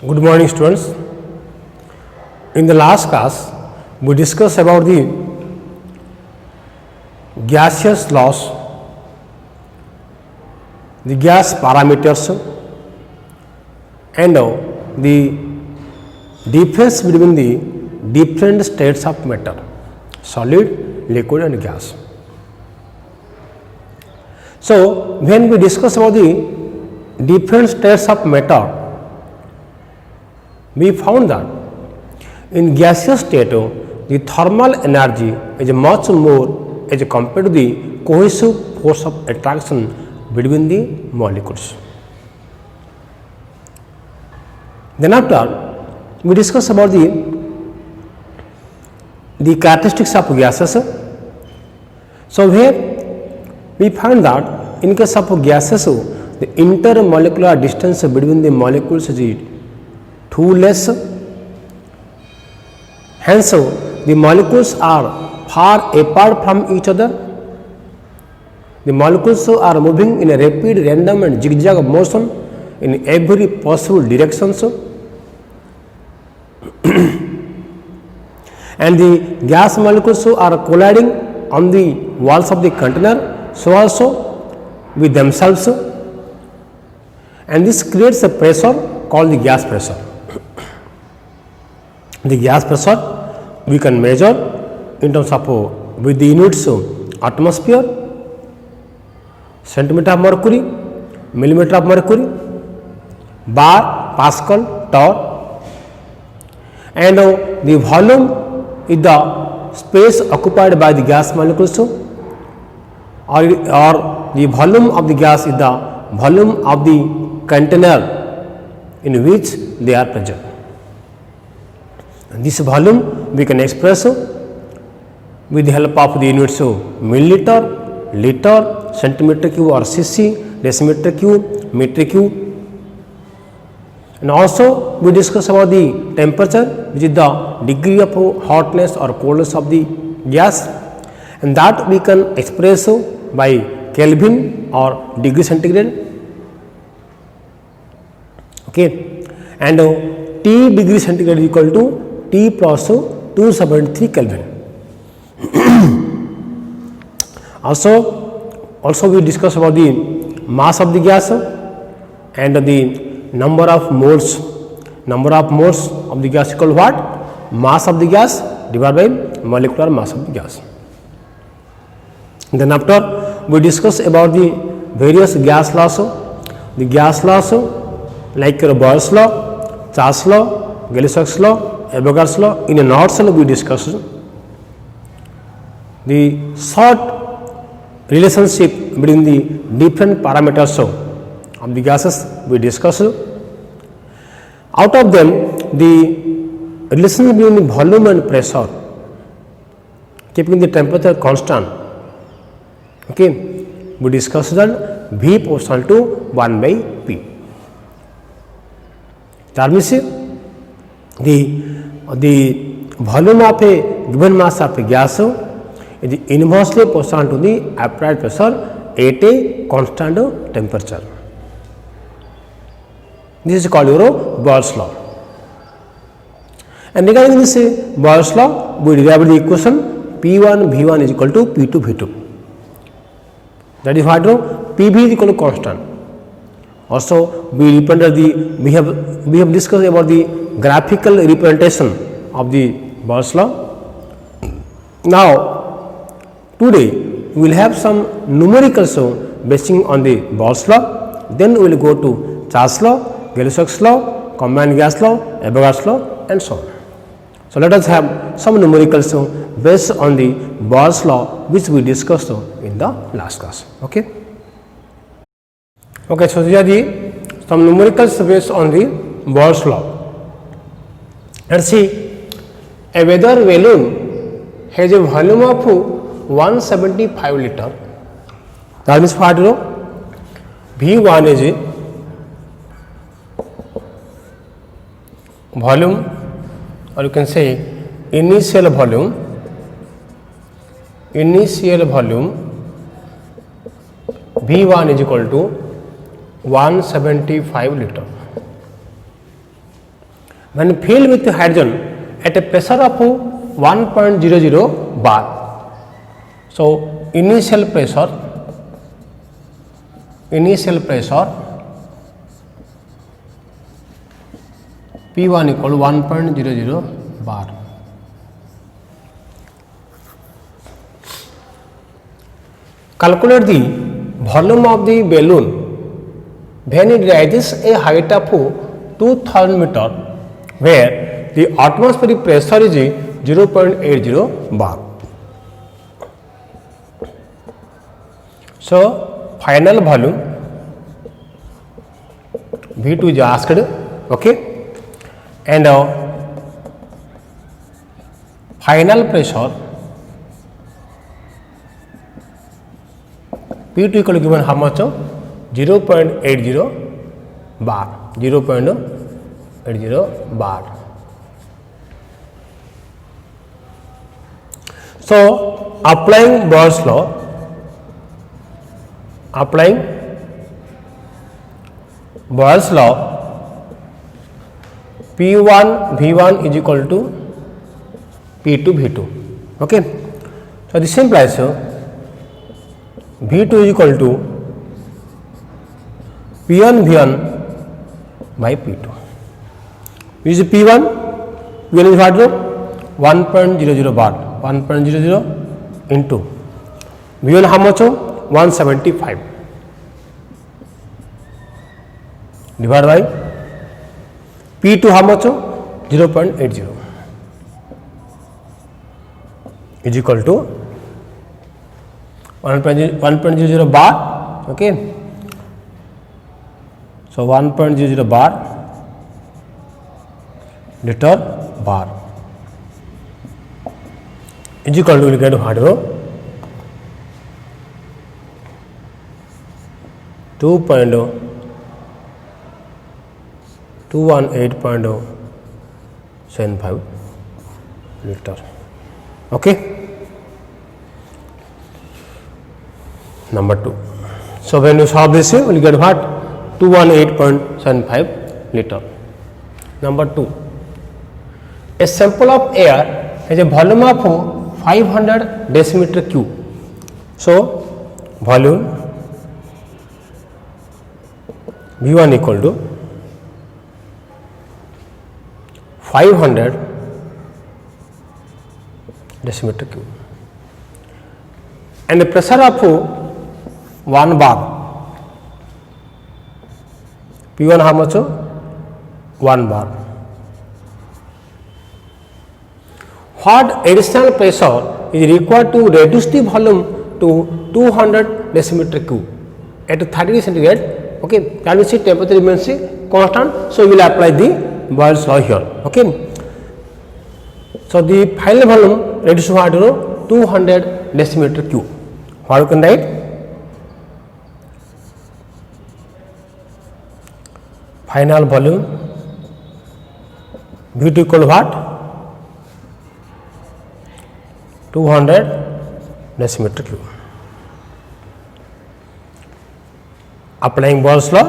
Good morning, students. In the last class, we discussed about the gaseous laws, the gas parameters, and the difference between the different states of matter, solid, liquid, and gas. So, when we discuss about the different states of matter, we found that in gaseous state, the thermal energy is much more as compared to the cohesive force of attraction between the molecules. Then after, we discuss about the characteristics of gases. So, here we find that in case of gases, the intermolecular distance between the molecules is too less. Hence, the molecules are far apart from each other. The molecules are moving in a rapid, random and zigzag motion in every possible direction. And the gas molecules are colliding on the walls of the container, so also with themselves, and this creates a pressure called the gas pressure. The gas pressure we can measure in terms of with the units atmosphere, centimeter of mercury, millimeter of mercury, bar, pascal, torr, and the volume is the space occupied by the gas molecules, or the volume of the gas is the volume of the container in which they are present. And this volume we can express with the help of the units milliliter, liter, centimeter cube or cc, decimeter cube, meter cube. And also we discuss about the temperature, which is the degree of hotness or coldness of the gas, and that we can express by Kelvin or degree centigrade. Okay. And T degree centigrade is equal to T plus 273 Kelvin. Also we discuss about the mass of the gas and the number of moles. Number of moles of the gas equal what? Mass of the gas divided by molecular mass of the gas. Then after we discuss about the various gas laws. The gas laws like Boyle's law, Charles law, Gay-Lussac's law, Avogadro's law. In a nutshell, we discussed the short relationship between the different parameters of the gases we discussed. Out of them, the relationship between the volume and pressure, keeping the temperature constant. Okay, we discussed that V proportional to 1 by P. That means the volume of a given mass of a gas is inversely proportional to the applied pressure at a constant temperature. This is called your Boyle's law. And regarding this Boyle's law, we derive the equation P1 V1 is equal to P2 V2. That is what PV is equal to constant. Also, we have discussed about the graphical representation of the Boyle's law. Now, today we will have some numericals basing on the Boyle's law. Then we will go to Charles law, Gay-Lussac's law, combined gas law, Avogadro's law, and so on. So, let us have some numericals based on the Boyle's law, which we discussed in the last class. Okay. Okay, so these are some numericals based on the Boyle's law. And see, a weather balloon has a volume of 175 liter. That means what you know? V1 is volume, or you can say initial volume V1 is equal to 175 liter. when filled with hydrogen at a pressure of 1.00 bar. So initial pressure P1 equal 1.00 bar. Calculate the volume of the balloon when it rises a height of 2000 meter where the atmospheric pressure is 0.80 bar. So final volume V2 is asked, okay, and final pressure P2 equal to given how much? 0.80 bar. 0.80 bar. So applying Boyle's law, P1 V1 is equal to P2 V2. Okay. So this implies V2 is equal to P1 V1 by P2. This is P1. V1 is what? 1.00 bar. 1.00 into V1 how much? 175 divided by P2 how much? 0.80 is equal to 1.00 bar. Okay. So 1.00 bar liter bar is equal to, we get what? 218.75 liter. Okay. Number 2. So when you solve this, you will get what? 218.75 liter. Number 2. A sample of air has a volume of 500 decimeter cube. So volume V1 equal to 500 decimeter cube and the pressure of 1 bar. P1 how much? 1 bar. What additional pressure is required to reduce the volume to 200 decimeter cube at 30 degree centigrade? Okay, can we see temperature remains constant? So we will apply the Boyle's law here. Okay. So the final volume reduced to what? 200 decimeter cube. What you can write? Final volume V2 equal to what? 200 decimeter cube. Applying Boyle's law,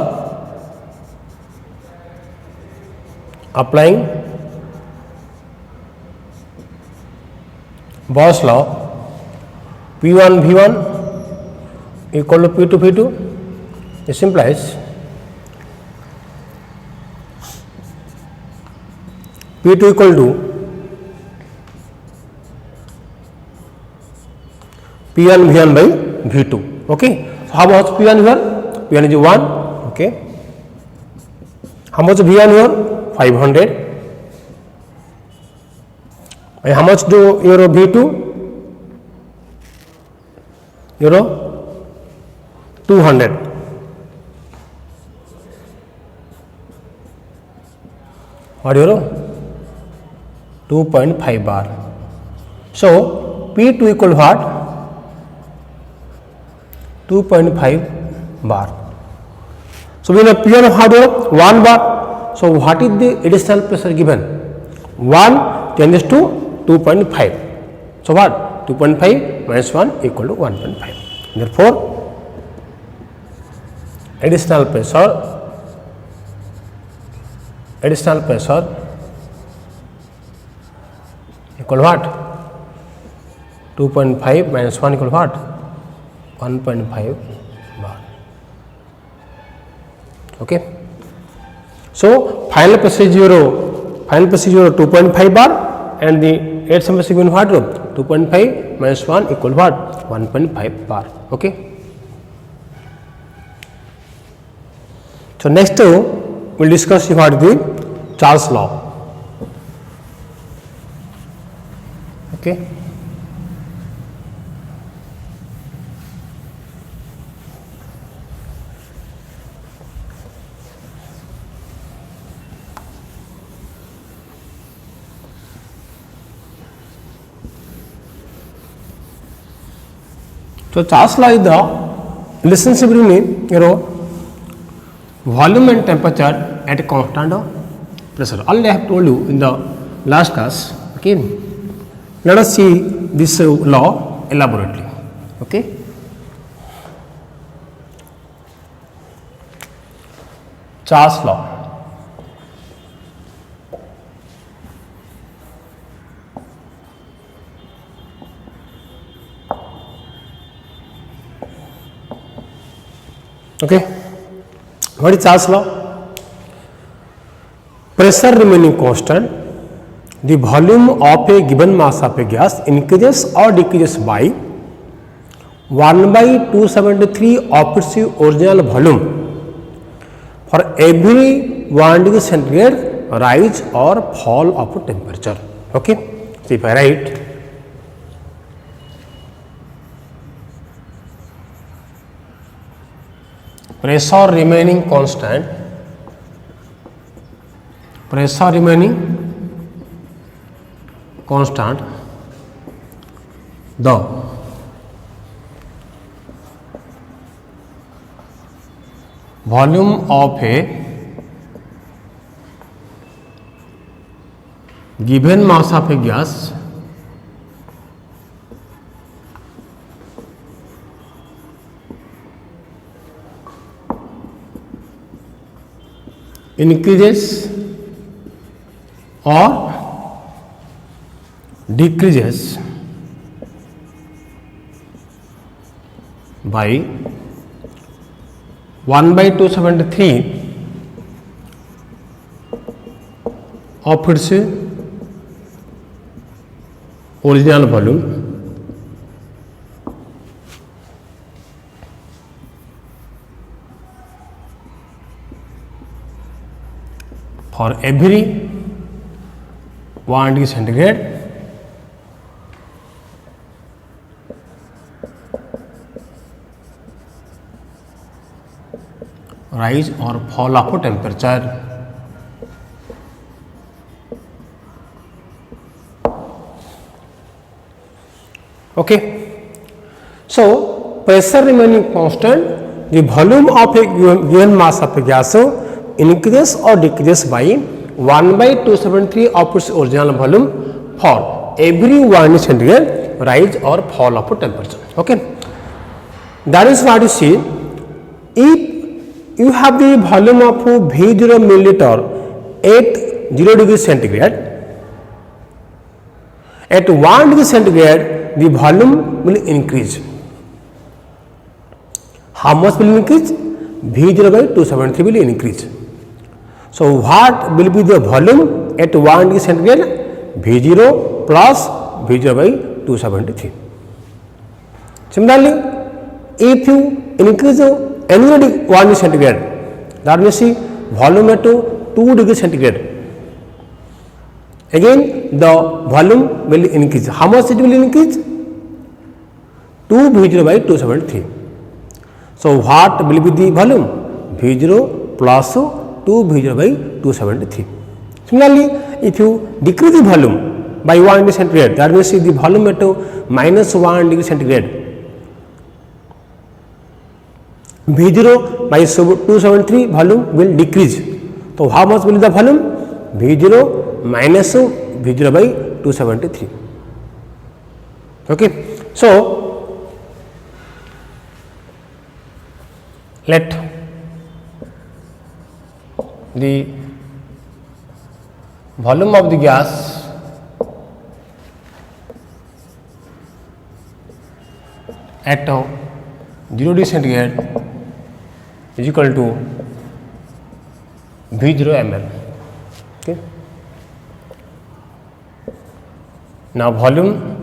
P1 V1 equal to P2 V2. This implies P2 equal to P1 V1 by V2. Okay. So how much P1 here? P1 is 1. Okay. How much V1 here? 500. And how much do your V2? Euro 200. What euro? 2.5 bar. So P2 equal to what? 2.5 bar. So we know P1 of hardware 1 bar. So what is the additional pressure given? 1 changes to 2.5. So what? 2.5 minus 1 equal to 1.5. Therefore, additional pressure equal what? 2.5 minus 1 equal what? 1.5 bar. Okay. So final procedure 2.5 bar and the 8 sum sequence what? 2.5 minus 1 equal what? 1.5 bar. Okay. So next we'll discuss what the Charles law. Okay. So Charles law is the relationship between volume and temperature at a constant pressure. Already I have told you in the last class. Okay. Let us see this law elaborately. Okay. Charles law. Okay. What is Charles law? Pressure remaining constant, the volume of a given mass of a gas increases or decreases by 1/273 of its original volume for every 1 degree centigrade rise or fall of temperature. Okay. So if I write pressure remaining constant, the volume of a given mass of a gas increases or decreases by 1/273 of its original volume for every 1 degree centigrade rise or fall of temperature. Okay. So pressure remaining constant, the volume of a given mass of a gas increases or decreases by 1/273 of its original volume for every 1 centigrade rise or fall of temperature. Okay. That is what you see. If you have the volume of V0 milliliter at 0 degree centigrade, at 1 degree centigrade the volume will increase. How much will increase? V0/273 will increase. So what will be the volume at 1 degree centigrade? V0 plus V0/273. Similarly, if you increase any 1 degree centigrade, that means volume at 2 degree centigrade, again the volume will increase. How much it will increase? 2 V0/273. So what will be the volume? V0 plus 2 V0/273. Similarly, if you decrease the volume by 1 degree centigrade, that means the volume at -1 degree centigrade, V0/273 volume will decrease. So how much will be the volume? V0 minus V0/273. Okay. So let the volume of the gas at 0 degree centigrade is equal to V0 ml. Okay. Now volume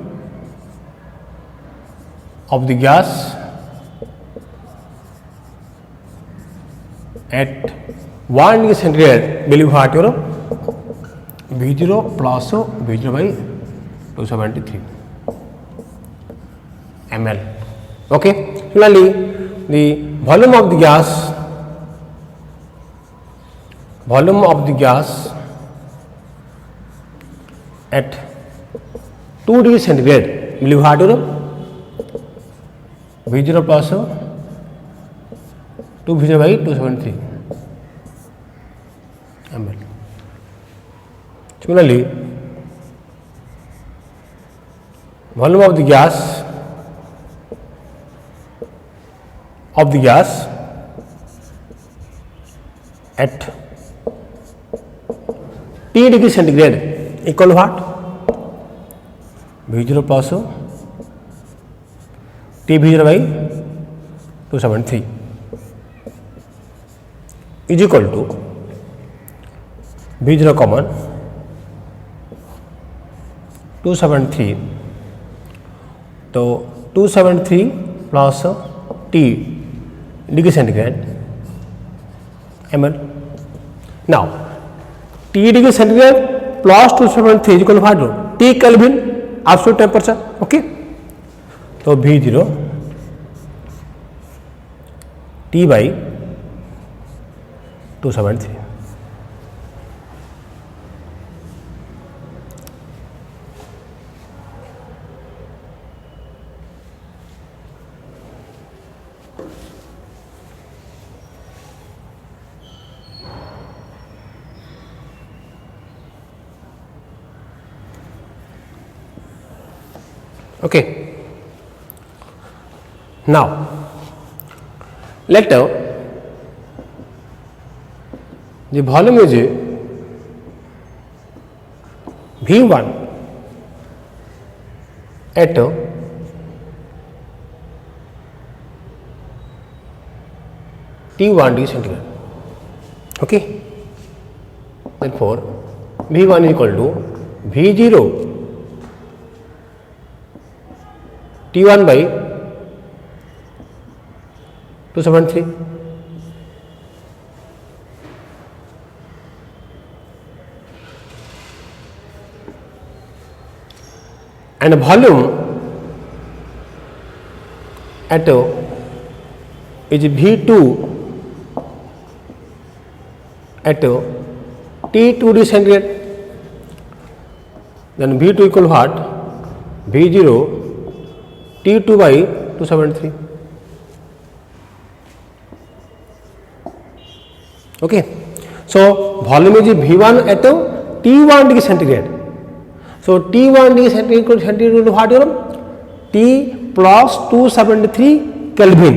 of the gas at 1 degree centigrade will be what? V0 plus V0 by 273 ml. Okay. Similarly, the volume of the gas at 2 degree centigrade will be what? V0 plus 2 V0 by 273 ml. Similarly, volume of the gas at T degree centigrade equal to what? V0 plus T V0 by 273 is equal to V0 common 273. तो 273 plus T degree centigrade ml. Now T degree centigrade plus 273 is equal to what? T Kelvin absolute temperature. Okay. तो V0 T by 273. Okay. Now let the volume is V1 at T1 degree centigrade. Okay. Therefore, V1 is equal to V0 T1 by 273. And volume at is V2 at T2 degree centigrade. Then V2 equal what? V0 T2 by 273. Okay. So volume is V1 at T1 degree centigrade. So T1 degree centigrade equal to what? T plus 273 Kelvin.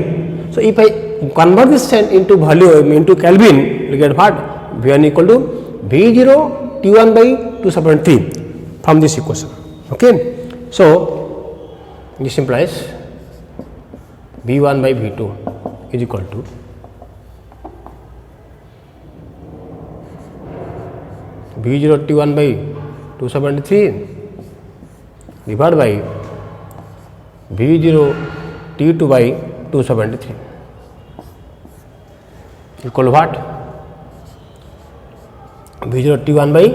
So if I convert this into volume into Kelvin, you get what? V1 equal to V0 T1 by 273 from this equation. Okay. So this implies V1 by V2 is equal to V0 T1 by 273 divided by V0 T2 by 273 equal to what? V0 T1 by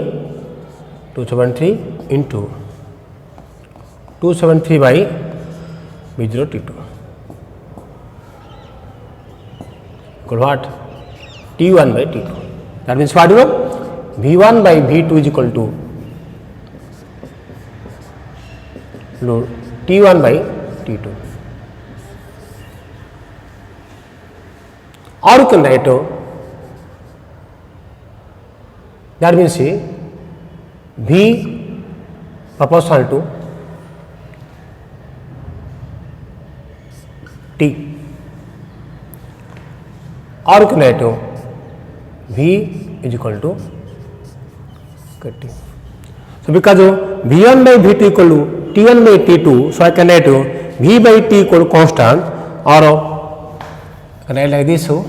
273 into 273 by V0 T2 equal what? T1 by T2. That means what? V1 by V2 is equal to T1 by T2. Or you can write that means V proportional to T. Or you can write V is equal to T. So because V1 by V2 equal to T1 by T2, so I can write V by T equal constant, or write like this. So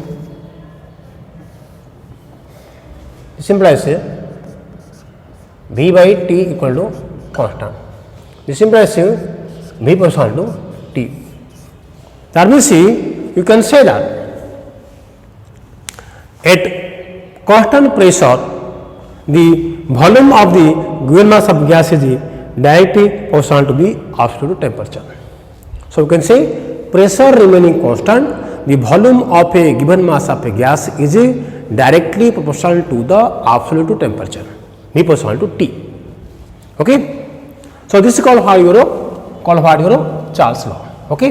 this implies V by T equal to constant. This implies V proportional to T. That means you can say that at constant pressure, the volume of the given mass of gas is directly proportional to the absolute temperature. So you can say pressure remaining constant, the volume of a given mass of a gas is directly proportional to the absolute temperature, V proportional to T. Okay. So this is called your Charles law. Okay.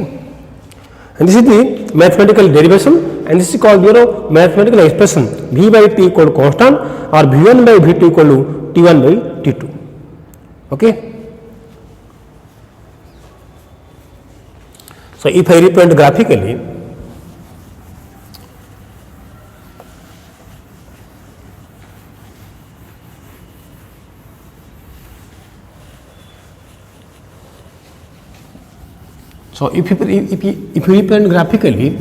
And this is the mathematical derivation, and this is called your mathematical expression V by T equal to constant, or V1 by V2 equal to T1 by T2. Okay. So if I represent graphically, so if you represent graphically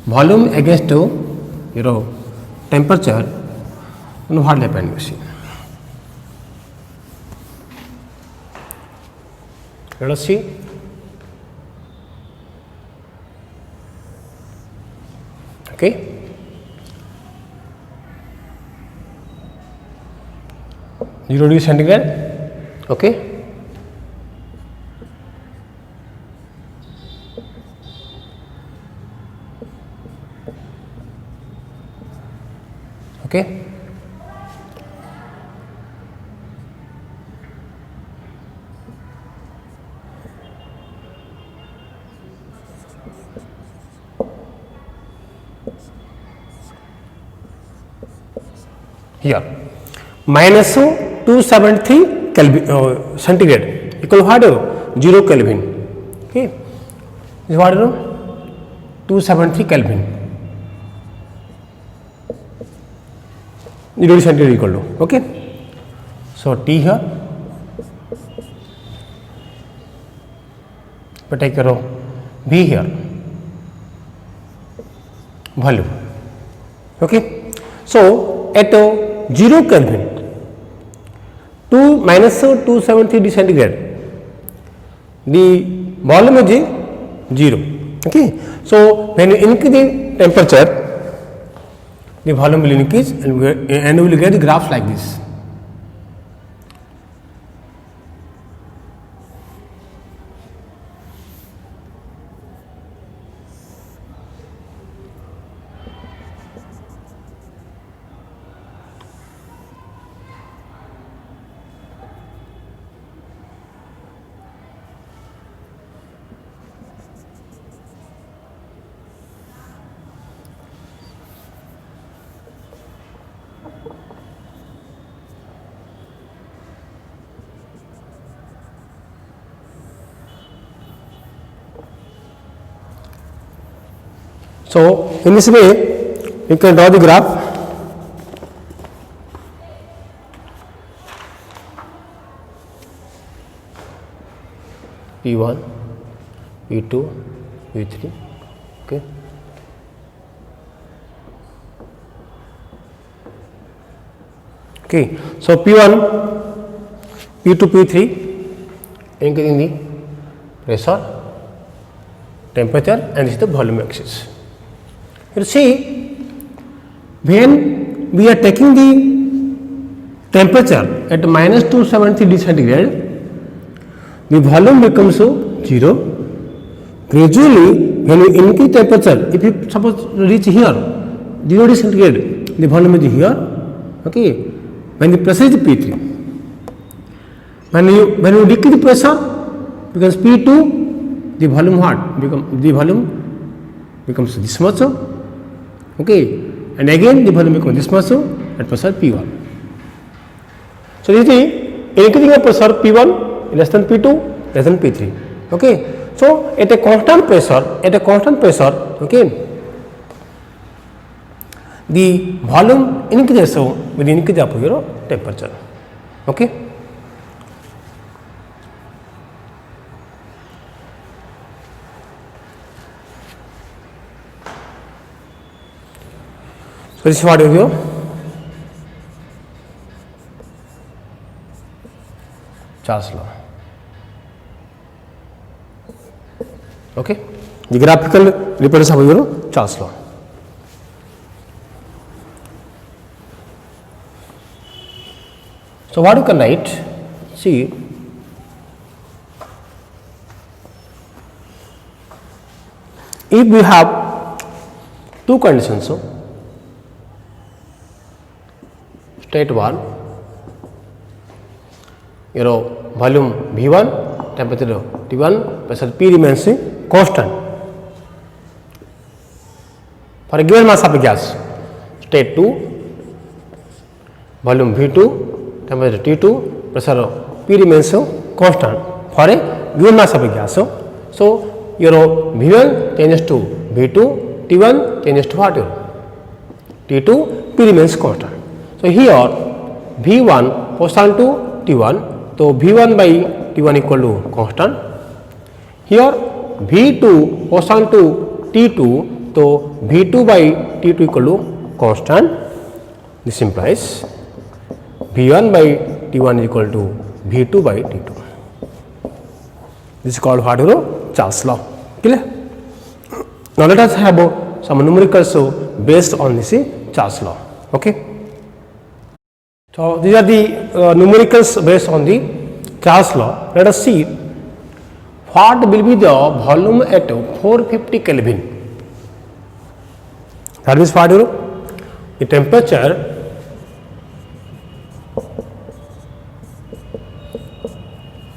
volume against temperature, then what happens? You see, let us see. Okay. 0 degree centigrade. Okay. Okay. Here minus 273 Kelvin centigrade equal what? 0 Kelvin. Okay, this is what 273 Kelvin. 0 centigrade equal to. Okay, so T here, but take care V here, volume. Okay, so at 0 Kelvin, minus 273 centigrade, the volume is 0. Okay, so when you increase the temperature, the volume will increase, and you will get the graphs like this. So in this way you can draw the graph. P1, P2, P3. Okay. Okay. So P1, P2, P3 increasing the pressure, temperature, and this is the volume axis. You see, when we are taking the temperature at minus 273 centigrade, the volume becomes 0. Gradually, when we increase temperature, if you suppose reach here 0 degree centigrade, the volume is here. Okay, when the pressure is P3, when you decrease the pressure, becomes P2, the volume becomes this much. Okay, and again the volume becomes this much at pressure P1. So this is the increasing of pressure P1 less than P2 less than P3. Okay, so at a constant pressure, okay, the volume increases with the increase of your temperature. Okay. So this is what is your Charles law. Okay, the graphical representation of your Charles law. So what you can write? See, if we have two conditions, so state 1, your volume V1, temperature T1, pressure P remains constant for a given mass of gas. State 2, volume V2, temperature T2, pressure P remains constant for a given mass of gas. So your V1 changes to V2, T1 changes to what? T2, P remains constant. So here V1 correspond to T1, so V1 by T1 equal to constant. Here V2 correspond to T2, so V2 by T2 equal to constant. This implies V1 by T1 is equal to V2 by T2. This is called what? Charles law. Clear? Now let us have some numericals based on this Charles law. Okay. So these are the numericals based on the Charles law. Let us see what will be the volume at 450 Kelvin. That means what? The temperature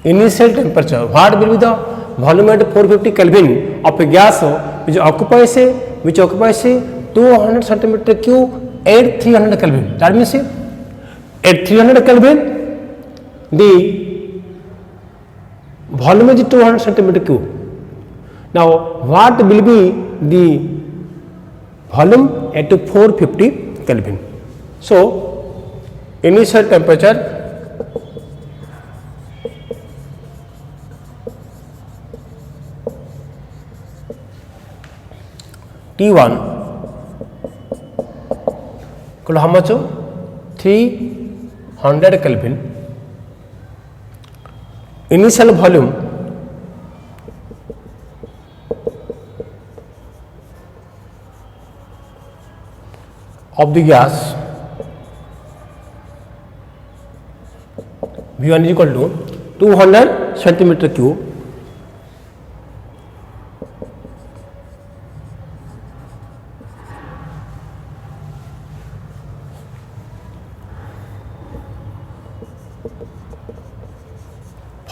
initial temperature, what will be the volume at 450 Kelvin of a gas which occupies 200 centimeter cube at 300 Kelvin. That means at 300 Kelvin the volume is 200 centimeter cube. Now what will be the volume at 450 Kelvin? So initial temperature T1 equal to how much? 300 Kelvin. Initial volume of the gas V1 is equal to 200 centimeter cube.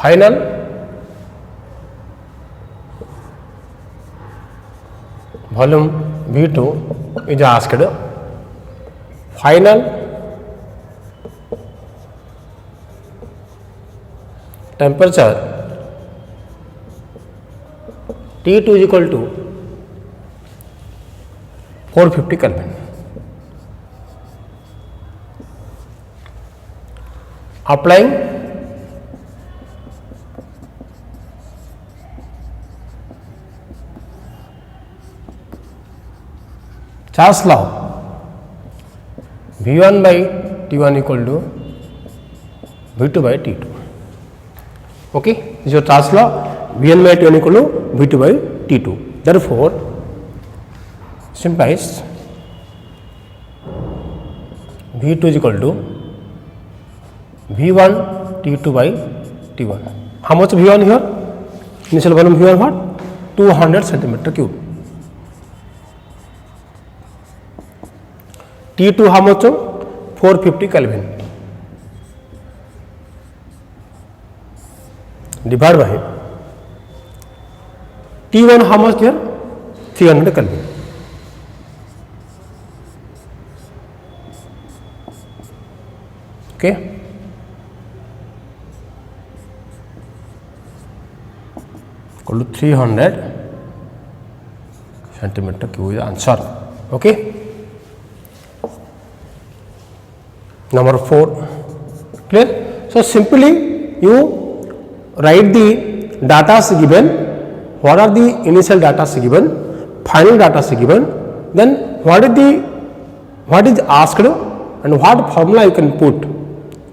Final volume V2 is asked. Final temperature T2 is equal to 450 Kelvin. Applying Charles law, V1 by T1 equal to V2 by T2. Okay, this is your Charles law. V1 by T1 equal to V2 by T2. Therefore, simplifies V2 is equal to V1 T2 by T1. How much V1 here? Initial volume V1 what? 200 centimeter cube. T2 how much? 450 Kelvin. Divide by T1 how much here? 300 Kelvin. Okay. Equal to 300 centimeter cube is the answer. Okay. Number 4. Clear? So simply you write the data given. What are the initial data given? Final data given. Then what is the what is asked and what formula you can put,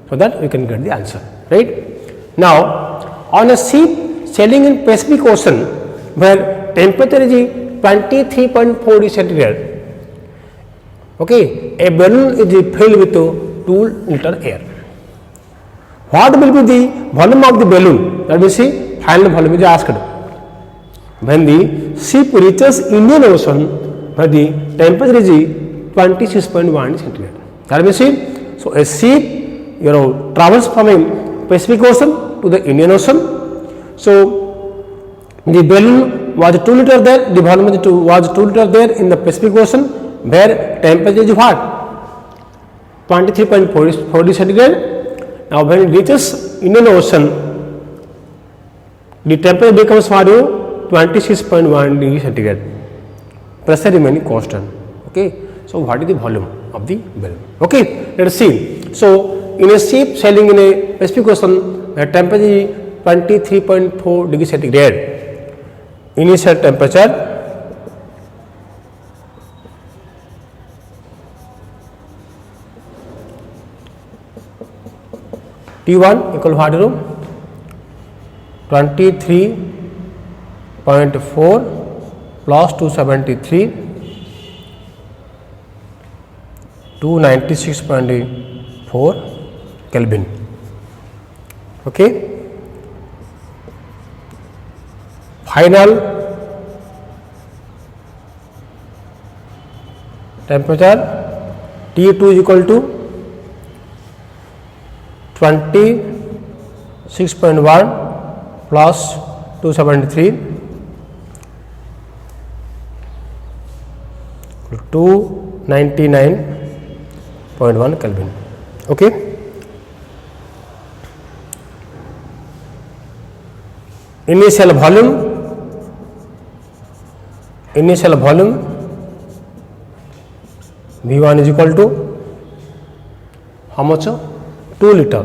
so that we can get the answer, right? Now, on a ship sailing in Pacific Ocean where temperature is 23.4 degrees centigrade, okay, a balloon is filled with 2 liter air. What will be the volume of the balloon? That we see final volume is asked. When the ship reaches Indian Ocean, where the temperature is 26.1 centigrade. That we see. So a ship, travels from a Pacific Ocean to the Indian Ocean. So the balloon was 2 liter there. The volume was 2 liter there in the Pacific Ocean, where temperature is what? 23.4 degrees centigrade. Now, when it reaches Indian Ocean, the temperature becomes what? 26.1 degrees centigrade. Pressure remaining constant. Okay. So, what is the volume of the balloon? Okay. Let us see. So, in a ship sailing in a Pacific Ocean, the temperature is 23.4 degrees centigrade. Initial temperature T1 equal to what? 23.4 plus 273, 296.4 Kelvin. Okay. Final temperature T2 is equal to 26.1 plus 273, 299.1 Kelvin. Okay. Initial volume V1 is equal to how much? 2 liter.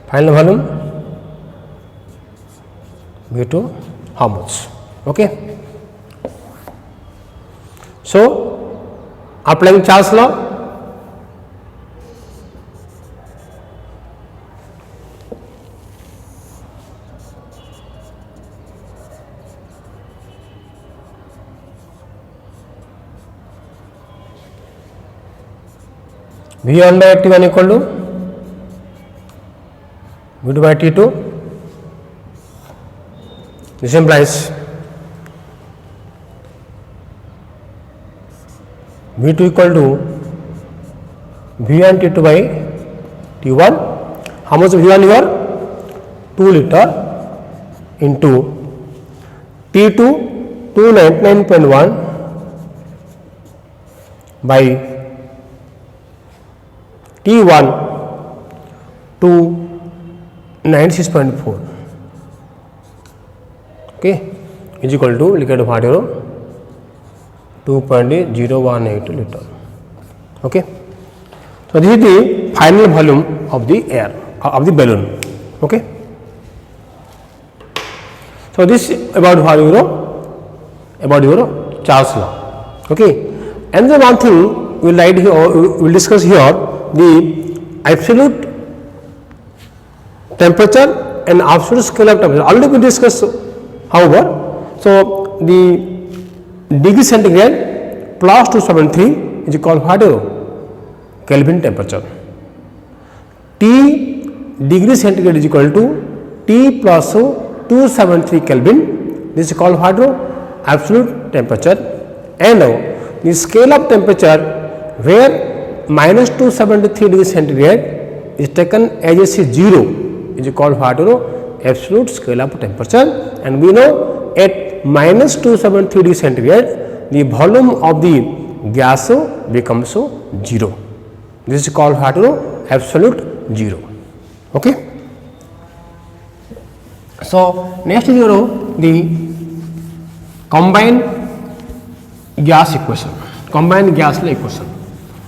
Final volume V2 how much? Okay. So, applying Charles' law, V1 by T1 equal to V2 by T2. This implies V2 equal to V1 T2 by T1. How much V1 here? 2 liter into T2 299.1 by T1 296.4, okay, is equal to look at what 2.018 liter. Okay. So, this is the final volume of the air of the balloon. Okay. So, this about what about your Charles' law. Okay. And then one thing we will write here, we will discuss here, the absolute temperature and absolute scale of temperature. Already we discussed, however. So, the degree centigrade plus 273 is called what? Kelvin temperature. T degree centigrade is equal to T plus 273 Kelvin. This is called what? Absolute temperature. And the scale of temperature where minus 273 degree centigrade is taken as a 0 is called what? Absolute scale of temperature. And we know at minus 273 degree centigrade the volume of the gas becomes 0. This is called what? Absolute 0. Okay. So, next is the combined gas equation, combined gas law equation.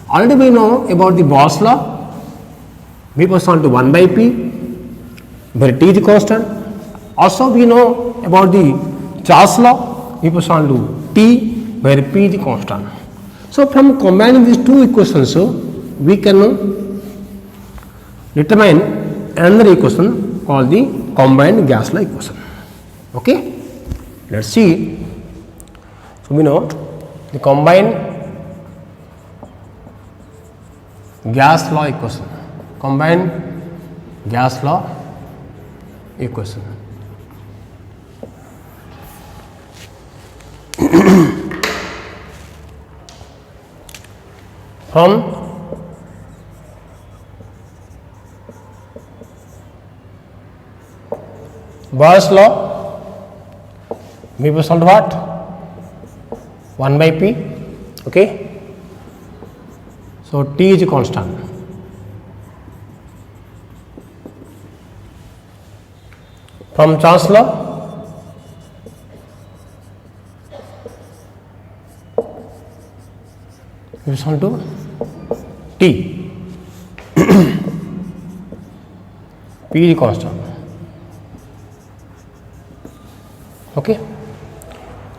Already we know about the Boss law, V equals to 1 by P, where T is constant. Also we know about the Charles law, we proceed to T where P is the constant. So from combining these two equations, we can determine another equation called the combined gas law equation. Okay, let's see. So we know the combined gas law equation. Combined gas law equation. From Boyle's law, we will solve what? 1 by P. Okay. So T is a constant. From Charles law, we will solve to T. P is constant. Okay.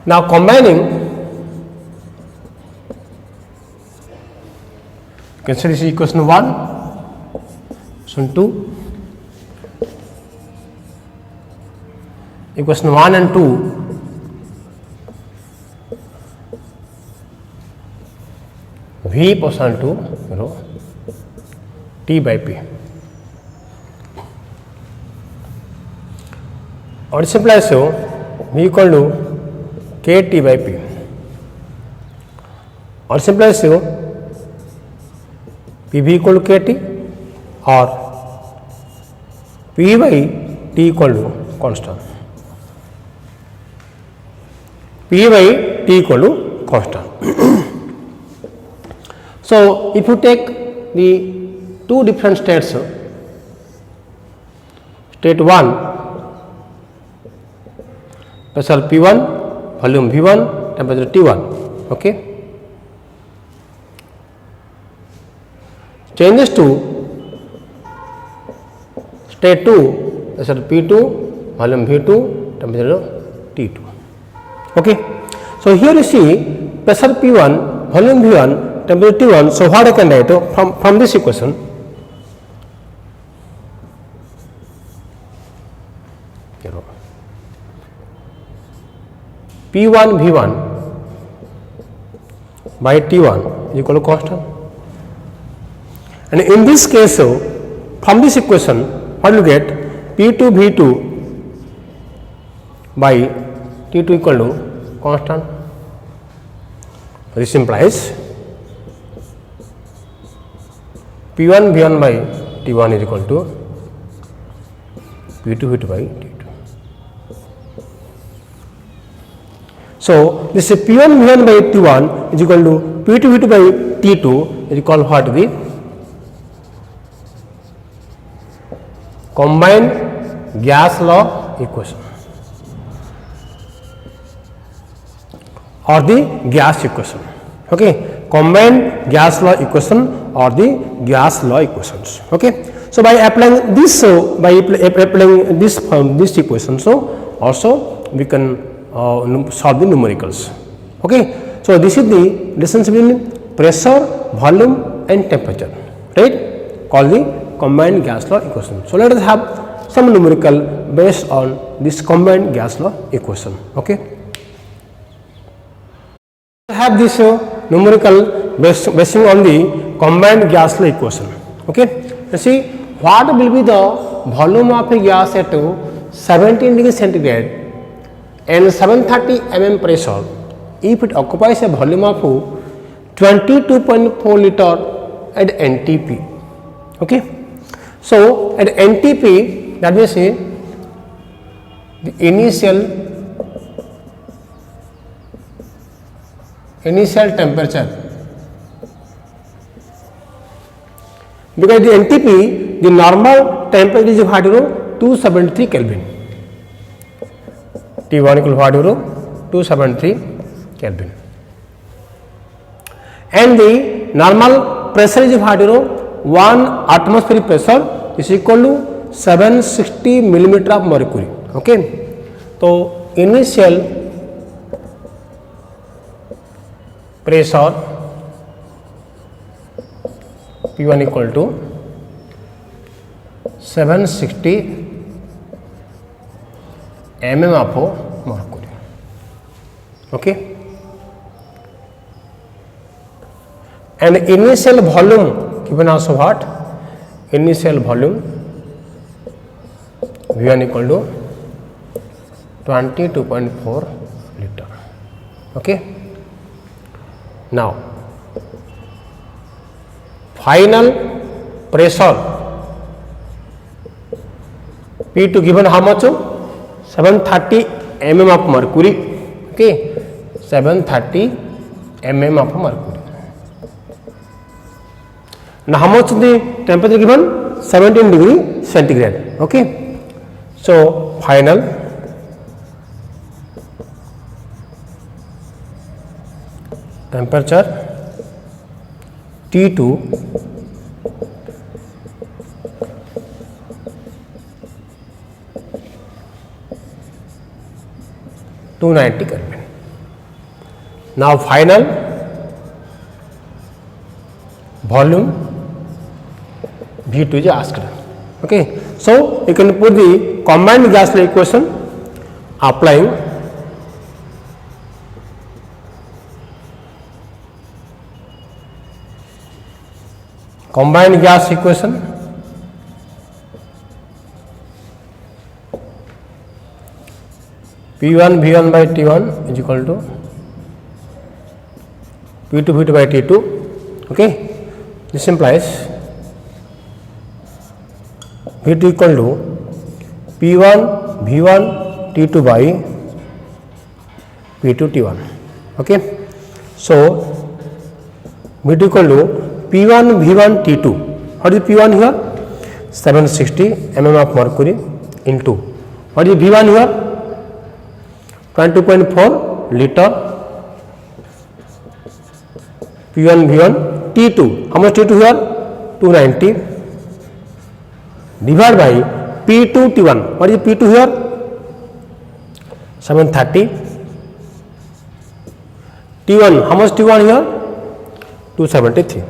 Now combining, consider this equation 1, equation 2, equation 1 and 2 V proportional to T by P. Or simplifies so V equal to KT by P. Or simplifies so PV equal to KT or P by T equal to constant. P by T equal to constant. So if you take the two different states, state 1 pressure P1, volume V1, temperature T1. Okay. Changes to state 2 pressure P2, volume V2, temperature T2. Okay. So here you see pressure P1, volume V1, temperature T1. So what I can write from this equation? P1 V1 by T1 is equal to constant. And in this case, so from this equation, what you get? P2 V2 by T2 equal to constant. This implies P1 V1 by T1 is equal to P2 V2 by T2. So this P1 V1 by T1 is equal to P2 V2 by T2 is equal to what? The combined gas law equation or the gas equation. Okay, combined gas law equation or the gas law equations. Okay, so by applying this, so by applying this equation, so also we can solve the numericals. Okay, so this is the relationship between pressure, volume and temperature, right, called the combined gas law equation. So let us have some numerical based on this combined gas law equation. Okay, have this numerical basing on the combined gas law equation. Okay, let's see what will be the volume of a gas at 17 degrees centigrade and 730 mm pressure if it occupies a volume of 22.4 liter at NTP. Okay, so at NTP, that means the initial temperature, because the NTP, the normal temperature is 273 Kelvin. T1 equal to 273 Kelvin, and the normal pressure is 1 atmospheric pressure is equal to 760 millimeter of mercury. Okay, तो initial pressure P1 equal to 760 mm of mercury. Okay, and initial volume given as what? Initial volume V1 equal to 22.4 liter. Okay, now final pressure P2 given how much? 730 mm of mercury. Okay, 730 mm of mercury. Now how much the temperature given? 17 degree centigrade. Okay, so final temperature T2 290 Kelvin. Now final volume V2 is asked. Okay, so you can put the combined gas equation applying combined gas equation P1 V1 by T1 is equal to P2 V2 by T2. Okay, this implies V2 equal to P1 V1 T2 by P2 T1. Okay, so V2 equal to P1 V1 T2. What is P1 here? 760 mm of mercury into what is V1 here? 22.4 liter. P1 V1 T2. How much T2 here? 290 divided by P2 T1. What is P2 here? 730. T1. How much T1 here? 273.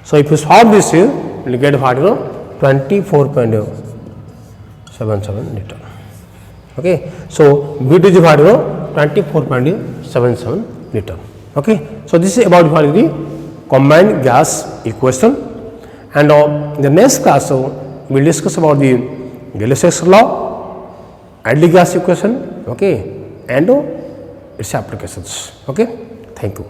So if you solve this, you will get what? 24.77 liter. Okay, so V2 is what? 24.77 liter. Okay, so this is about what is the combined gas equation, and the next class we will discuss about the Gay-Lussac's law, ideal gas equation. Okay, and its applications. Okay, thank you.